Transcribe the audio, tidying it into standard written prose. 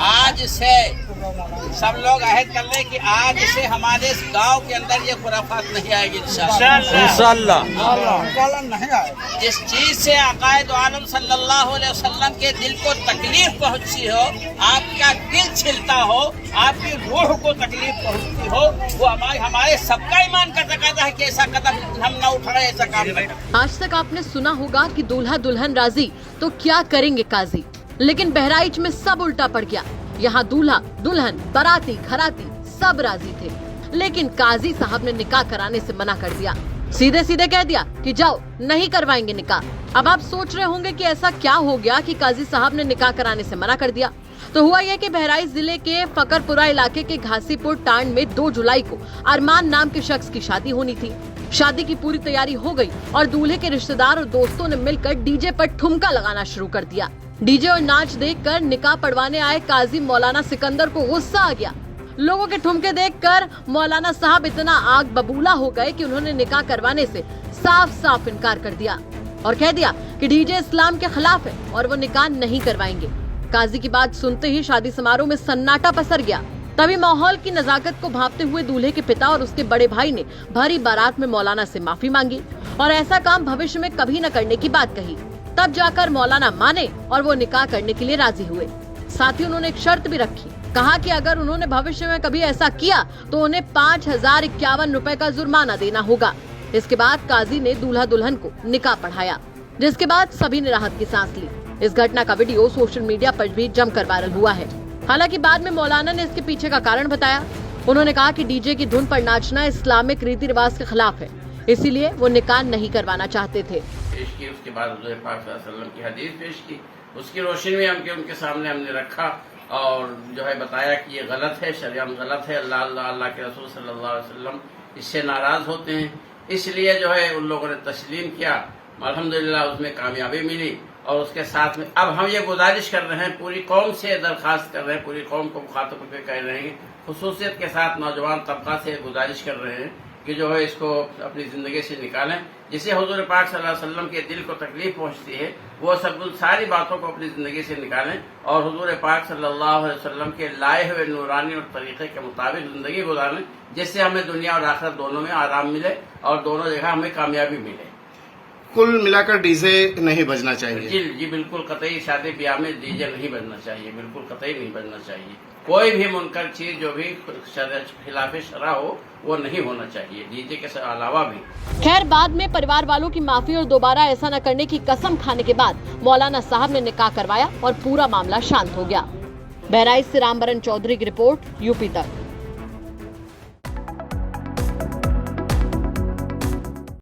आज से सब लोग अहद कर लें कि आज से हमारे इस गांव के अंदर ये खुराफात नहीं आएगी इंशाअल्लाह। नहीं आएगी। जिस चीज से आकाए दो आलम सल्लल्लाहु अलैहि वसल्लम के दिल को तकलीफ पहुंची हो, आपका दिल छिलता हो, आपकी रूह को तकलीफ पहुंचती हो, वो हमारे सबका ईमान का तकाजा है कि ऐसा कदम हम न उठाए, ऐसा काम न करें। आज तक आपने सुना होगा कि दूल्हा दुल्हन राजी तो क्या करेंगे काजी, लेकिन बहराइच में सब उल्टा पड़ गया। यहाँ दूल्हा दुल्हन बाराती घराती सब राजी थे, लेकिन काजी साहब ने निकाह कराने से मना कर दिया। सीधे सीधे कह दिया कि जाओ, नहीं करवाएंगे निकाह। अब आप सोच रहे होंगे कि ऐसा क्या हो गया कि काजी साहब ने निकाह कराने से मना कर दिया। तो हुआ यह कि बहराइच जिले के फकरपुरा इलाके के घासीपुर टांड में 2 जुलाई को अरमान नाम के शख्स की शादी होनी थी। शादी की पूरी तैयारी हो गई और दूल्हे के रिश्तेदार और दोस्तों ने मिलकर डीजे पर ठुमका लगाना शुरू कर दिया। डीजे और नाच देखकर निकाह पढ़वाने आए काजी मौलाना सिकंदर को गुस्सा आ गया। लोगों के ठुमके देखकर मौलाना साहब इतना आग बबूला हो गए कि उन्होंने निकाह करवाने से साफ साफ इनकार कर दिया और कह दिया कि डीजे इस्लाम के खिलाफ है और वो निकाह नहीं करवाएंगे। काजी की बात सुनते ही शादी समारोह में सन्नाटा पसर गया। तभी माहौल की नजाकत को भांपते हुए दूल्हे के पिता और उसके बड़े भाई ने भरी बारात में मौलाना से माफी मांगी और ऐसा काम भविष्य में कभी न करने की बात कही। तब जाकर मौलाना माने और वो निकाह करने के लिए राजी हुए। साथ ही उन्होंने एक शर्त भी रखी, कहा कि अगर उन्होंने भविष्य में कभी ऐसा किया तो उन्हें 5051 रुपए का जुर्माना देना होगा। इसके बाद काजी ने दूल्हा दुल्हन को निकाह पढ़ाया, जिसके बाद सभी ने राहत की सांस ली। इस घटना का वीडियो सोशल मीडिया पर भी जमकर वायरल हुआ है। हालांकि बाद में मौलाना ने इसके पीछे का कारण बताया। उन्होंने कहा कि डीजे की धुन पर नाचना इस्लामिक रीति रिवाज के खिलाफ है, इसीलिए वो निकाह नहीं करवाना चाहते थे। पेश की, उसके बाद हुज़ूर पाक सल्लल्लाहु अलैहि वसल्लम की हदीस पेश की, उसकी रोशनी में उनके सामने हमने रखा और जो है बताया कि ये गलत है, शरियत गलत है, अल्लाह के रसूल सल्लल्लाहु अलैहि वसल्लम इससे नाराज होते हैं। इसलिए जो है उन लोगों ने तस्लीम किया, अल्हम्दुलिल्लाह उसमें कामयाबी मिली। और उसके साथ में अब हम ये गुजारिश कर रहे हैं, पूरी कौम से दरखास्त कर रहे हैं, पूरी कौम को मुखातब करके कह रहे हैं, खुसूसियत के साथ नौजवान तबका से गुजारिश कर रहे हैं कि जो है इसको अपनी जिंदगी से निकालें। जिसे हुजूर पाक सल्लल्लाहु अलैहि वसल्लम के दिल को तकलीफ पहुंचती है, वो सब सारी बातों को अपनी जिंदगी से निकालें और हुजूर पाक सल्लल्लाहु अलैहि वसल्लम के लाए हुए नूरानी और तरीके के मुताबिक जिंदगी गुजारें, जिससे हमें दुनिया और आखिरत दोनों में आराम मिले और दोनों जगह हमें कामयाबी मिले। कुल मिलाकर डीजे नहीं बजना चाहिए। जी बिल्कुल कतई शादी ब्याह में डीजे नहीं बजना चाहिए, बिल्कुल कतई नहीं बजना चाहिए। कोई भी मुनकर चीज जो भी खिलाफ शरा हो वो नहीं होना चाहिए, डीजे के अलावा भी। खैर बाद में परिवार वालों की माफी और दोबारा ऐसा न करने की कसम खाने के बाद मौलाना साहब ने निकाह करवाया और पूरा मामला शांत हो गया। बहराइच से रामबरन चौधरी की रिपोर्ट, यूपी तक।